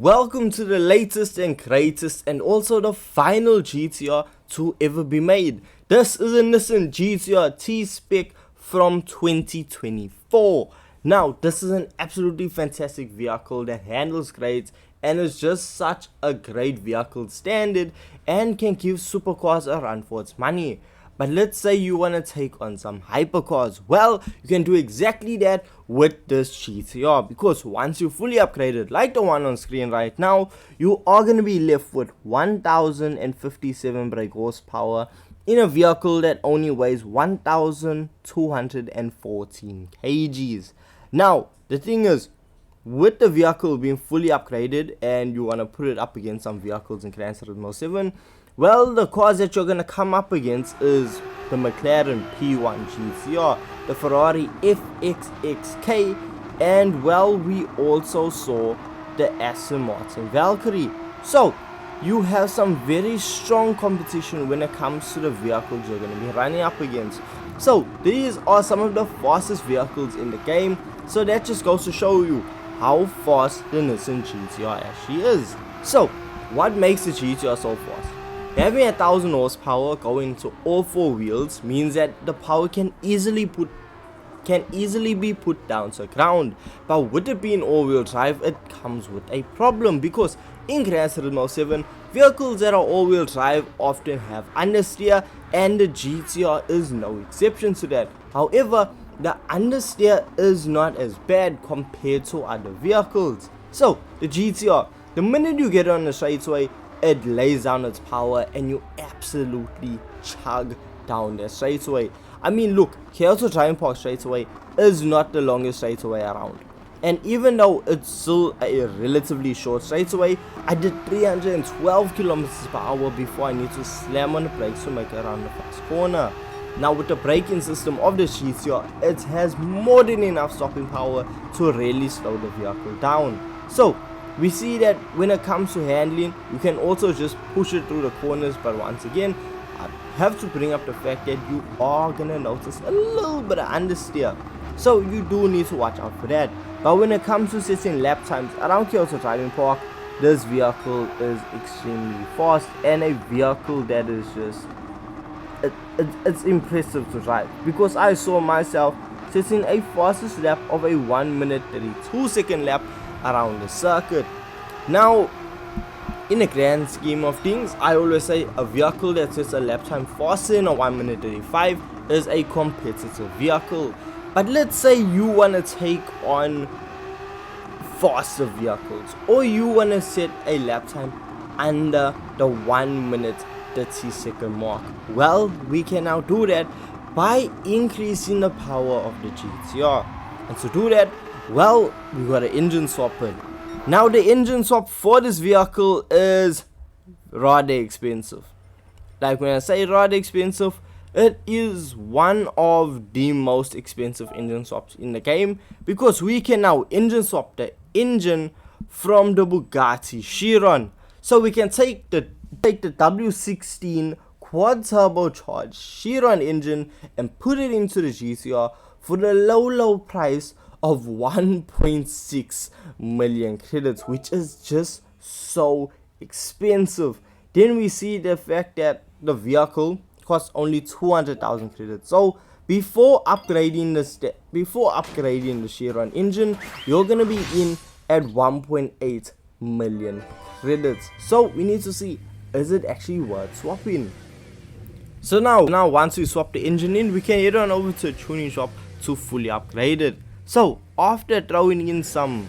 Welcome to the latest and greatest and also the final GTR to ever be made. This is a Nissan GTR T-Spec from 2024. Now, this is an absolutely fantastic vehicle that handles great and is just such a great vehicle standard and can give supercars a run for its money. But let's say you want to take on some hypercars. Well, you can do exactly that with this GTR, because once you fully upgraded like the one on screen right now, you are going to be left with 1057 brake horsepower in a vehicle that only weighs 1214 kgs. Now, the thing is, with the vehicle being fully upgraded and you want to put it up against some vehicles in Gran Turismo 7, well, the cars that you're going to come up against is the McLaren P1 GTR, the Ferrari FXXK, and well, we also saw the Aston Martin Valkyrie. So, you have some very strong competition when it comes to the vehicles you're going to be running up against. So, these are some of the fastest vehicles in the game, so that just goes to show you how fast the Nissan GTR actually is. So, what makes the GTR so fast? Having 1000 horsepower going to all four wheels means that the power can easily be put down to the ground. But with it being all-wheel drive, it comes with a problem, because in Gran Turismo 7, vehicles that are all-wheel drive often have understeer, and the GTR is no exception to that. However, the understeer is not as bad compared to other vehicles. So, the GTR, the minute you get on the straightaway, it lays down its power and you absolutely chug down that straightaway. I mean, look, Kyoto Driving Park straightaway is not the longest straightaway around. And even though it's still a relatively short straightaway, I did 312 kilometers per hour before I need to slam on the brakes to make it around the first corner. Now, with the braking system of the GTR, it has more than enough stopping power to really slow the vehicle down. So, we see that when it comes to handling, you can also just push it through the corners, but once again, I have to bring up the fact that you are gonna notice a little bit of understeer, so you do need to watch out for that. But when it comes to setting lap times around Kyoto Driving Park, this vehicle is extremely fast and a vehicle that is just it's impressive to drive, because I saw myself setting a fastest lap of a 1 minute 32 second lap around the circuit. Now, in the grand scheme of things, I always say a vehicle that sets a lap time faster than a 1 minute 35 is a competitive vehicle. But let's say you want to take on faster vehicles, or you want to set a lap time under the 1 minute 30 second mark. Well, we can now do that by increasing the power of the GTR. And to do that, well, we got an engine swap in. Now, the engine swap for this vehicle is rather expensive. Like, when I say rather expensive, it is one of the most expensive engine swaps in the game, because we can now engine swap the engine from the Bugatti Chiron. So we can take the W16 quad turbocharged Chiron engine and put it into the GTR for the low price of 1.6 million credits, which is just so expensive. Then we see the fact that the vehicle costs only 200,000 credits. So before upgrading the Chiron engine, you're gonna be in at 1.8 million credits. So we need to see, is it actually worth swapping? So now once we swap the engine in, we can head on over to a tuning shop to fully upgrade it. So, after throwing in some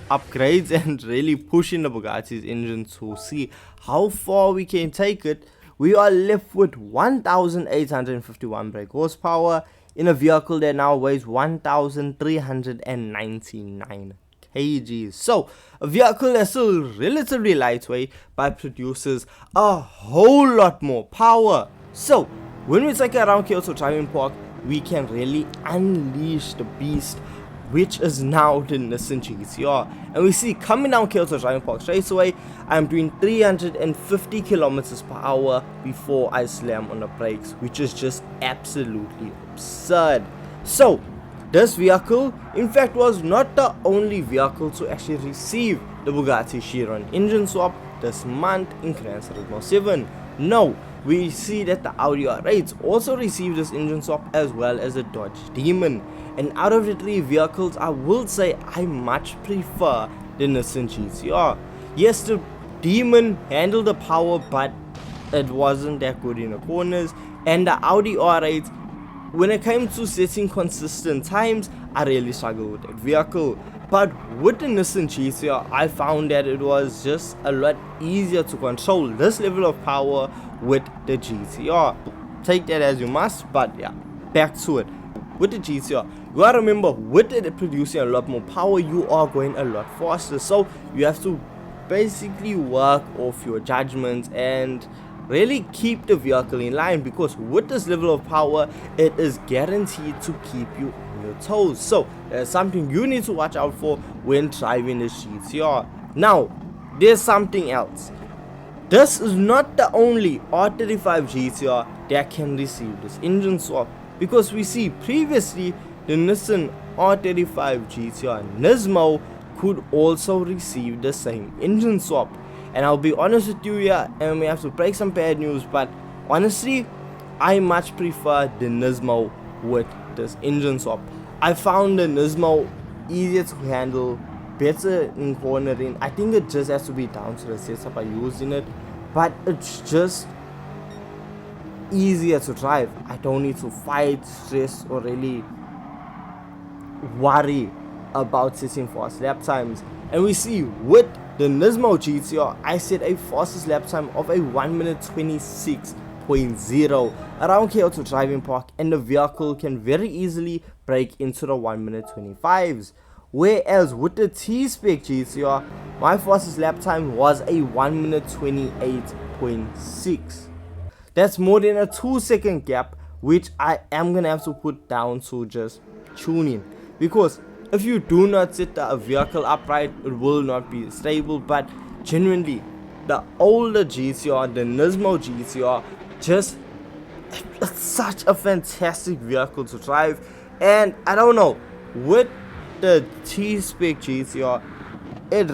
upgrades and really pushing the Bugatti's engine to see how far we can take it, we are left with 1851 brake horsepower in a vehicle that now weighs 1399 kgs. So, a vehicle that's still relatively lightweight but produces a whole lot more power. So, when we take it around Kyoto Driving Park, we can really unleash the beast, which is now the Nissan GTR. And we see, coming down Kyoto Driving Park straight away, I'm doing 350 kilometers per hour before I slam on the brakes, which is just absolutely absurd. So, This vehicle, in fact, was not the only vehicle to actually receive the Bugatti Chiron engine swap this month in Gran Turismo 7. No, we see that the Audi R8 also received this engine swap as well as the Dodge Demon. And out of the three vehicles, I will say I much prefer the Nissan GTR. Yes, the Demon handled the power, but it wasn't that good in the corners. And the Audi R8, when it came to setting consistent times, I really struggled with that vehicle. But with the Nissan GTR, I found that it was just a lot easier to control this level of power with the GTR. Take that as you must, but yeah, back to it. With the GTR, you gotta remember, with it producing a lot more power, you are going a lot faster. So you have to basically work off your judgments and really keep the vehicle in line, because with this level of power, it is guaranteed to keep you on your toes. So there's something you need to watch out for when driving this GTR. Now, there's something else. This is not the only R35 GTR that can receive this engine swap, because we see previously the Nissan R35 GTR Nismo could also receive the same engine swap. And I'll be honest with you here, and we have to break some bad news, but honestly, I much prefer the Nismo with this engine swap. I found the Nismo easier to handle, better in cornering. I think it just has to be down to the setup I used in it, but it's just easier to drive. I don't need to fight, stress, or really worry about setting fast lap times. And we see with the Nismo GTR, I set a fastest lap time of a 1 minute 26.0 around Kyoto Driving Park, and the vehicle can very easily break into the 1 minute 25s. Whereas with the T-Spec GTR, my fastest lap time was a 1 minute 28.6. That's more than a 2-second gap, which I am gonna have to put down to just tuning, because if you do not set the vehicle upright, it will not be stable. But genuinely, the older GTR, the Nismo GTR, it's such a fantastic vehicle to drive. And I don't know, with the T-Spec GTR, it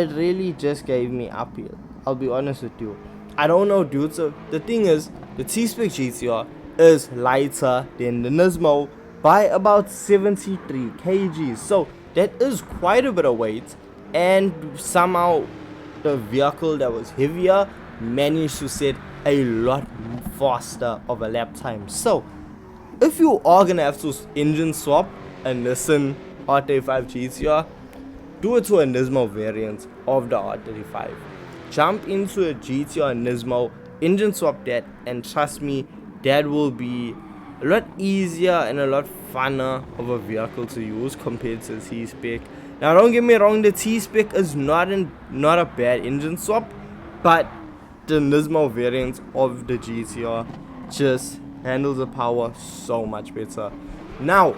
really just gave me appeal. I'll be honest with you. I don't know, dude. So the thing is, the T-Spec GTR is lighter than the Nismo by about 73 kgs, so that is quite a bit of weight, and somehow the vehicle that was heavier managed to set a lot faster of a lap time. So if you are gonna have to engine swap a Nissan R35 GTR, do it to a Nismo variant of the R35. Jump into a GTR Nismo, engine swap that, and trust me, that will be a lot easier and a lot funner of a vehicle to use compared to the T-Spec. Now don't get me wrong, the T-Spec is not a bad engine swap, but the Nismo variant of the GTR just handles the power so much better. Now,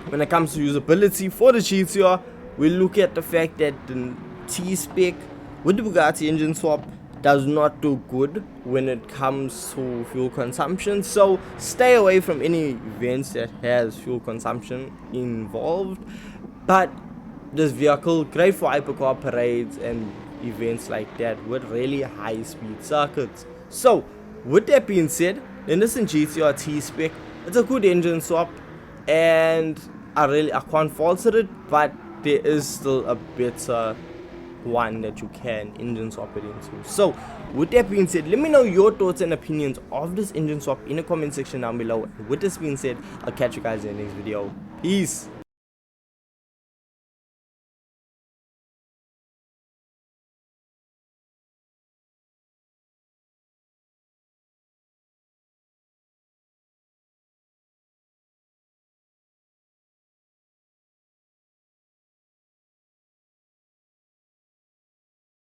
when it comes to usability for the GTR, we look at the fact that the T-Spec with the Bugatti engine swap does not do good when it comes to fuel consumption, so stay away from any events that has fuel consumption involved. But this vehicle, great for hypercar parades and events like that with really high speed circuits. So with that being said, the Nissan GTR T-Spec, it's a good engine swap, and I can't fault it, but there is still a better one that you can engine swap it into. So with that being said, let me know your thoughts and opinions of this engine swap in the comment section down below. And with this being said, I'll catch you guys in the next video. Peace.